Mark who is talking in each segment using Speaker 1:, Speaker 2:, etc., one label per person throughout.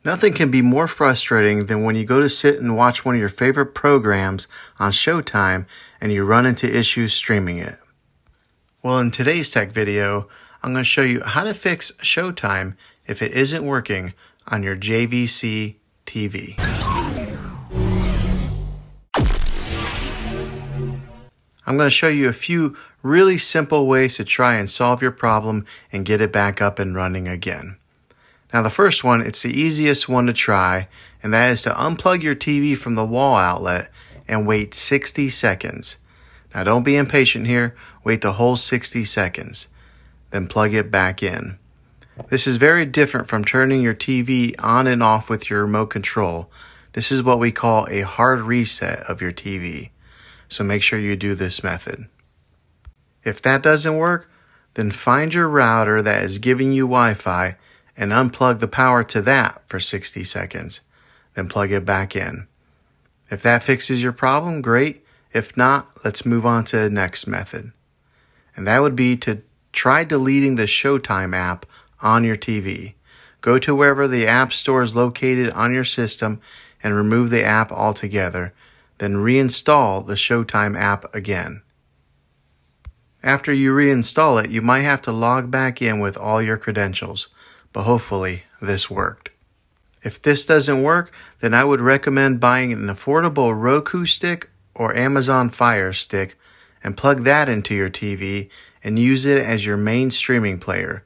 Speaker 1: Nothing can be more frustrating than when you go to sit and watch one of your favorite programs on Showtime and you run into issues streaming it. Well, in today's tech video, I'm going to show you how to fix Showtime if it isn't working on your JVC TV. I'm going to show you a few really simple ways to try and solve your problem and get it back up and running again. Now the first one, it's the easiest one to try, and that is to unplug your TV from the wall outlet and wait 60 seconds. Now don't be impatient here, wait the whole 60 seconds, then plug it back in. This is very different from turning your TV on and off with your remote control. This is what we call a hard reset of your TV. So make sure you do this method. If that doesn't work, then find your router that is giving you Wi-Fi and unplug the power to that for 60 seconds. Then plug it back in. If that fixes your problem, great. If not, let's move on to the next method. And that would be to try deleting the Showtime app on your TV. Go to wherever the app store is located on your system and remove the app altogether. Then reinstall the Showtime app again. After you reinstall it, you might have to log back in with all your credentials, but hopefully this worked. If this doesn't work, then I would recommend buying an affordable Roku stick or Amazon Fire Stick and plug that into your TV and use it as your main streaming player.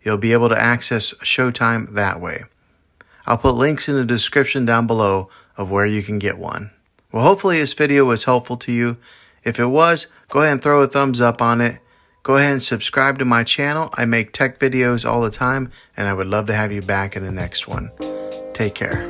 Speaker 1: You'll be able to access Showtime that way. I'll put links in the description down below of where you can get one. Well, hopefully this video was helpful to you. If it was, go ahead and throw a thumbs up on it. Go ahead and subscribe to my channel. I make tech videos all the time, and I would love to have you back in the next one. Take care.